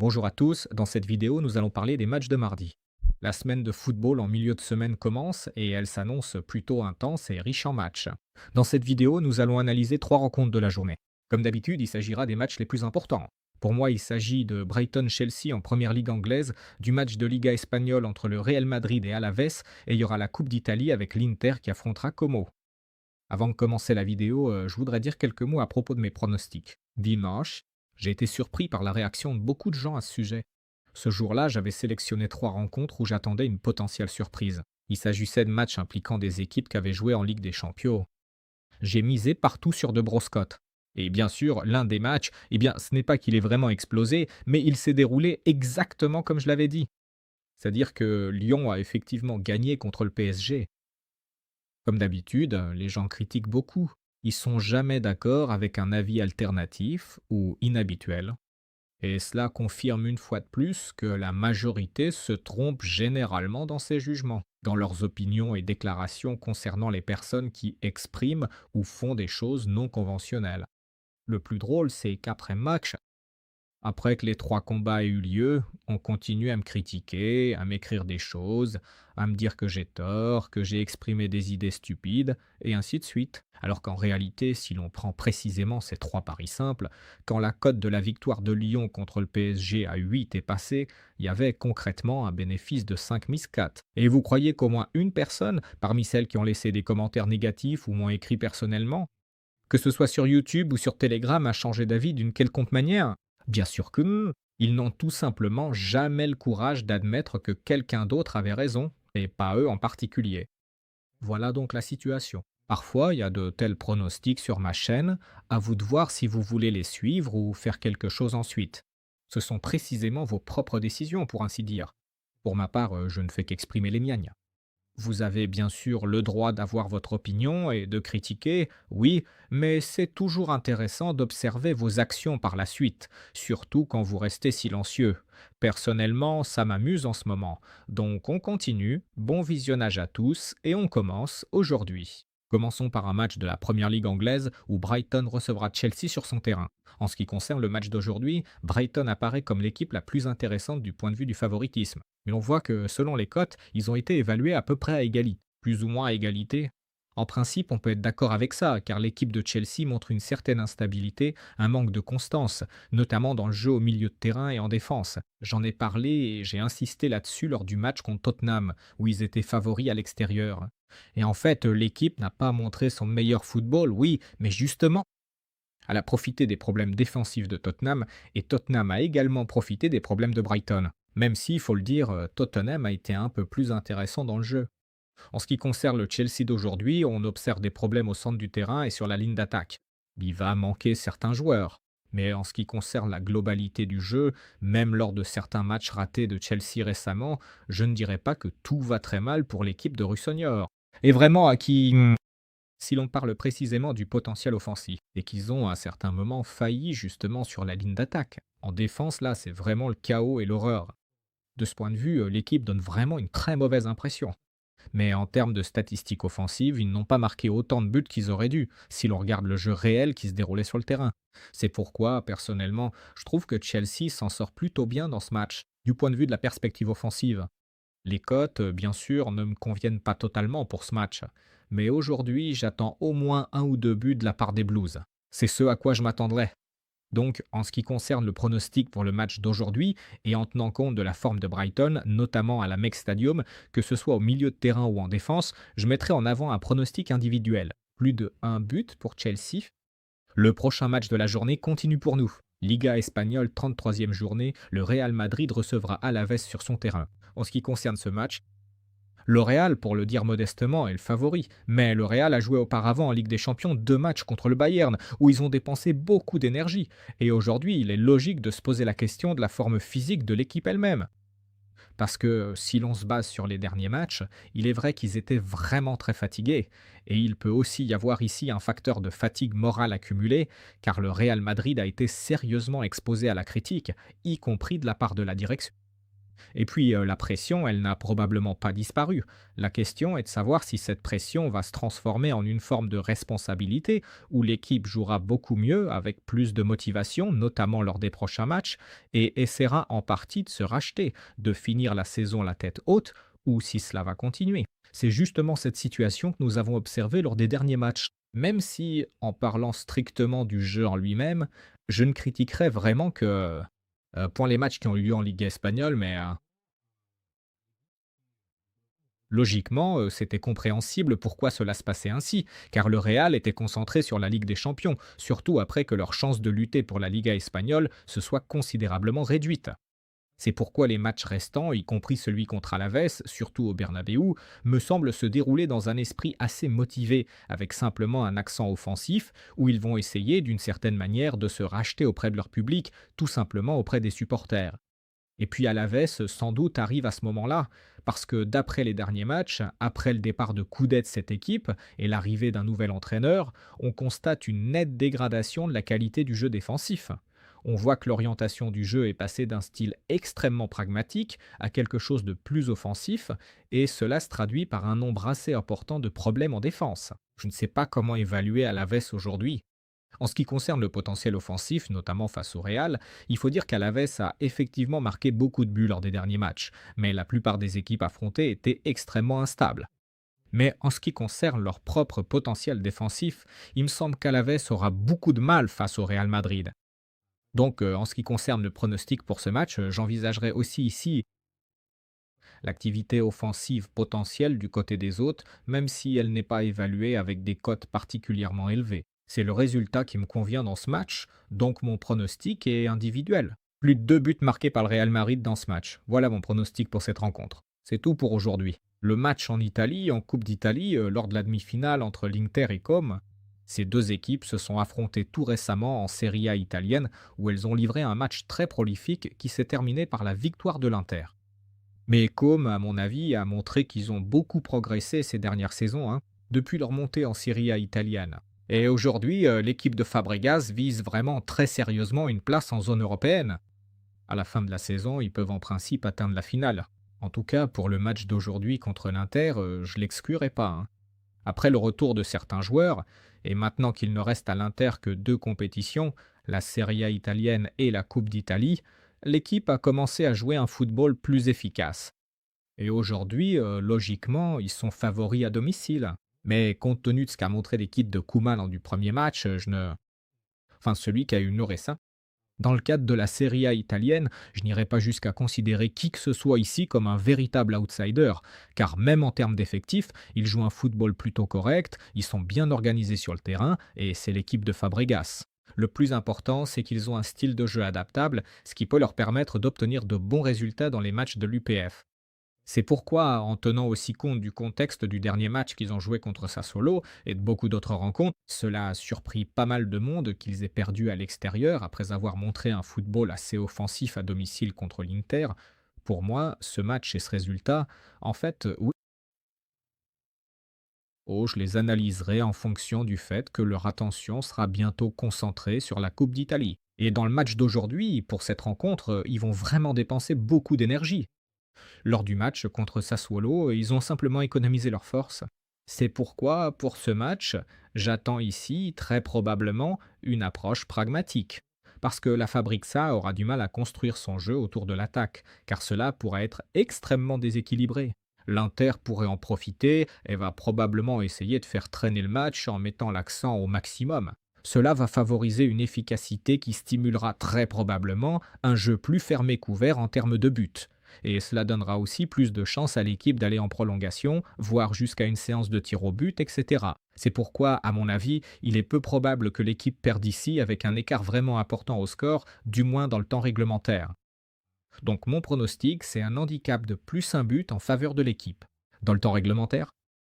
Bonjour à tous, dans cette vidéo nous allons parler des matchs de mardi. La semaine de football en milieu de semaine commence et elle s'annonce plutôt intense et riche en matchs. Dans cette vidéo nous allons analyser trois rencontres de la journée. Comme d'habitude il s'agira des matchs les plus importants. Pour moi il s'agit de Brighton-Chelsea en première ligue anglaise, du match de Liga espagnole entre le Real Madrid et Alaves et il y aura la Coupe d'Italie avec l'Inter qui affrontera Como. Avant de commencer la vidéo, je voudrais dire quelques mots à propos de mes pronostics. Dimanche, j'ai été surpris par la réaction de beaucoup de gens à ce sujet. Ce jour-là, j'avais sélectionné trois rencontres où j'attendais une potentielle surprise. Il s'agissait de matchs impliquant des équipes qui avaient joué en Ligue des Champions. J'ai misé partout sur de Broscott. Et bien sûr, l'un des matchs, ce n'est pas qu'il ait vraiment explosé, mais il s'est déroulé exactement comme je l'avais dit. C'est-à-dire que Lyon a effectivement gagné contre le PSG. Comme d'habitude, les gens critiquent beaucoup. Ils sont jamais d'accord avec un avis alternatif ou inhabituel. Et cela confirme une fois de plus que la majorité se trompe généralement dans ses jugements, dans leurs opinions et déclarations concernant les personnes qui expriment ou font des choses non conventionnelles. Le plus drôle, c'est qu'après match, après que les trois combats aient eu lieu, on continue à me critiquer, à m'écrire des choses, à me dire que j'ai tort, que j'ai exprimé des idées stupides, et ainsi de suite. Alors qu'en réalité, si l'on prend précisément ces trois paris simples, quand la cote de la victoire de Lyon contre le PSG à 8 est passée, il y avait concrètement un bénéfice de 5 mises 4. Et vous croyez qu'au moins une personne, parmi celles qui ont laissé des commentaires négatifs ou m'ont écrit personnellement, que ce soit sur YouTube ou sur Telegram, a changé d'avis d'une quelconque manière? Bien sûr que non. Ils n'ont tout simplement jamais le courage d'admettre que quelqu'un d'autre avait raison, et pas eux en particulier. Voilà donc la situation. Parfois, il y a de tels pronostics sur ma chaîne, à vous de voir si vous voulez les suivre ou faire quelque chose ensuite. Ce sont précisément vos propres décisions, pour ainsi dire. Pour ma part, je ne fais qu'exprimer les miennes. Vous avez bien sûr le droit d'avoir votre opinion et de critiquer, oui, mais c'est toujours intéressant d'observer vos actions par la suite, surtout quand vous restez silencieux. Personnellement, ça m'amuse en ce moment. Donc on continue, bon visionnage à tous, et on commence aujourd'hui. Commençons par un match de la Première Ligue anglaise où Brighton recevra Chelsea sur son terrain. En ce qui concerne le match d'aujourd'hui, Brighton apparaît comme l'équipe la plus intéressante du point de vue du favoritisme. Mais on voit que selon les cotes, ils ont été évalués à peu près à égalité, plus ou moins à égalité. En principe, on peut être d'accord avec ça, car l'équipe de Chelsea montre une certaine instabilité, un manque de constance, notamment dans le jeu au milieu de terrain et en défense. J'en ai parlé et j'ai insisté là-dessus lors du match contre Tottenham, où ils étaient favoris à l'extérieur. Et en fait, l'équipe n'a pas montré son meilleur football, oui, mais justement, elle a profité des problèmes défensifs de Tottenham et Tottenham a également profité des problèmes de Brighton. Même si, il faut le dire, Tottenham a été un peu plus intéressant dans le jeu. En ce qui concerne le Chelsea d'aujourd'hui, on observe des problèmes au centre du terrain et sur la ligne d'attaque. Il va manquer certains joueurs. Mais en ce qui concerne la globalité du jeu, même lors de certains matchs ratés de Chelsea récemment, je ne dirais pas que tout va très mal pour l'équipe de Russonior. Et vraiment, si l'on parle précisément du potentiel offensif, et qu'ils ont à certains moments failli justement sur la ligne d'attaque. En défense, là, c'est vraiment le chaos et l'horreur. De ce point de vue, l'équipe donne vraiment une très mauvaise impression. Mais en termes de statistiques offensives, ils n'ont pas marqué autant de buts qu'ils auraient dû, si l'on regarde le jeu réel qui se déroulait sur le terrain. C'est pourquoi, personnellement, je trouve que Chelsea s'en sort plutôt bien dans ce match, du point de vue de la perspective offensive. Les cotes, bien sûr, ne me conviennent pas totalement pour ce match. Mais aujourd'hui, j'attends au moins un ou deux buts de la part des Blues. C'est ce à quoi je m'attendrais. Donc, en ce qui concerne le pronostic pour le match d'aujourd'hui, et en tenant compte de la forme de Brighton, notamment à la Mex Stadium, que ce soit au milieu de terrain ou en défense, je mettrai en avant un pronostic individuel. Plus de un but pour Chelsea. Le prochain match de la journée continue pour nous. Liga espagnole, 33e journée, le Real Madrid recevra Alaves sur son terrain. En ce qui concerne ce match, le Real, pour le dire modestement, est le favori. Mais le Real a joué auparavant en Ligue des Champions 2 matchs contre le Bayern, où ils ont dépensé beaucoup d'énergie. Et aujourd'hui, il est logique de se poser la question de la forme physique de l'équipe elle-même. Parce que si l'on se base sur les derniers matchs, il est vrai qu'ils étaient vraiment très fatigués. Et il peut aussi y avoir ici un facteur de fatigue morale accumulée, car le Real Madrid a été sérieusement exposé à la critique, y compris de la part de la direction. Et puis, la pression, elle n'a probablement pas disparu. La question est de savoir si cette pression va se transformer en une forme de responsabilité, où l'équipe jouera beaucoup mieux, avec plus de motivation, notamment lors des prochains matchs, et essaiera en partie de se racheter, de finir la saison la tête haute, ou si cela va continuer. C'est justement cette situation que nous avons observée lors des derniers matchs. Même si, en parlant strictement du jeu en lui-même, je ne critiquerais vraiment que pour les matchs qui ont eu lieu en Ligue espagnole, mais logiquement, c'était compréhensible pourquoi cela se passait ainsi, car le Real était concentré sur la Ligue des Champions, surtout après que leur chance de lutter pour la Liga espagnole se soit considérablement réduite. C'est pourquoi les matchs restants, y compris celui contre Alaves, surtout au Bernabéu, me semblent se dérouler dans un esprit assez motivé, avec simplement un accent offensif, où ils vont essayer d'une certaine manière de se racheter auprès de leur public, tout simplement auprès des supporters. Et puis Alaves, sans doute, arrive à ce moment-là, parce que d'après les derniers matchs, après le départ de Coudet de cette équipe et l'arrivée d'un nouvel entraîneur, on constate une nette dégradation de la qualité du jeu défensif. On voit que l'orientation du jeu est passée d'un style extrêmement pragmatique à quelque chose de plus offensif, et cela se traduit par un nombre assez important de problèmes en défense. Je ne sais pas comment évaluer Alaves aujourd'hui. En ce qui concerne le potentiel offensif, notamment face au Real, il faut dire qu'Alaves a effectivement marqué beaucoup de buts lors des derniers matchs, mais la plupart des équipes affrontées étaient extrêmement instables. Mais en ce qui concerne leur propre potentiel défensif, il me semble qu'Alaves aura beaucoup de mal face au Real Madrid. Donc, en ce qui concerne le pronostic pour ce match, j'envisagerais aussi ici l'activité offensive potentielle du côté des autres, même si elle n'est pas évaluée avec des cotes particulièrement élevées. C'est le résultat qui me convient dans ce match, donc mon pronostic est individuel. Plus de 2 buts marqués par le Real Madrid dans ce match. Voilà mon pronostic pour cette rencontre. C'est tout pour aujourd'hui. Le match en Italie, en Coupe d'Italie, lors de la demi-finale entre l'Inter et Comme, ces deux équipes se sont affrontées tout récemment en Serie A italienne, où elles ont livré un match très prolifique qui s'est terminé par la victoire de l'Inter. Mais Com, à mon avis, a montré qu'ils ont beaucoup progressé ces dernières saisons, hein, depuis leur montée en Serie A italienne. Et aujourd'hui, l'équipe de Fabregas vise vraiment très sérieusement une place en zone européenne. À la fin de la saison, ils peuvent en principe atteindre la finale. En tout cas, pour le match d'aujourd'hui contre l'Inter, je l'exclurai pas, hein. Après le retour de certains joueurs, et maintenant qu'il ne reste à l'Inter que deux compétitions, la Serie A italienne et la Coupe d'Italie, l'équipe a commencé à jouer un football plus efficace. Et aujourd'hui, logiquement, ils sont favoris à domicile. Mais compte tenu de ce qu'a montré l'équipe de Koeman lors du premier match, je ne... enfin celui qui a eu Noressin, dans le cadre de la Serie A italienne, je n'irai pas jusqu'à considérer qui que ce soit ici comme un véritable outsider, car même en termes d'effectifs, ils jouent un football plutôt correct, ils sont bien organisés sur le terrain, et c'est l'équipe de Fabregas. Le plus important, c'est qu'ils ont un style de jeu adaptable, ce qui peut leur permettre d'obtenir de bons résultats dans les matchs de l'UPF. C'est pourquoi, en tenant aussi compte du contexte du dernier match qu'ils ont joué contre Sassuolo et de beaucoup d'autres rencontres, cela a surpris pas mal de monde qu'ils aient perdu à l'extérieur après avoir montré un football assez offensif à domicile contre l'Inter. Pour moi, ce match et ce résultat, en fait, oui, je les analyserai en fonction du fait que leur attention sera bientôt concentrée sur la Coupe d'Italie. Et dans le match d'aujourd'hui, pour cette rencontre, ils vont vraiment dépenser beaucoup d'énergie. Lors du match contre Sassuolo, ils ont simplement économisé leurs forces. C'est pourquoi, pour ce match, j'attends ici très probablement une approche pragmatique. Parce que la Fabrixa aura du mal à construire son jeu autour de l'attaque, car cela pourrait être extrêmement déséquilibré. L'Inter pourrait en profiter et va probablement essayer de faire traîner le match en mettant l'accent au maximum. Cela va favoriser une efficacité qui stimulera très probablement un jeu plus fermé couvert en termes de but. Et cela donnera aussi plus de chances à l'équipe d'aller en prolongation, voire jusqu'à une séance de tir au but, etc. C'est pourquoi, à mon avis, il est peu probable que l'équipe perde ici avec un écart vraiment important au score, du moins dans le temps réglementaire. Donc mon pronostic, c'est un handicap de plus un but en faveur de l'équipe. Dans le temps réglementaire,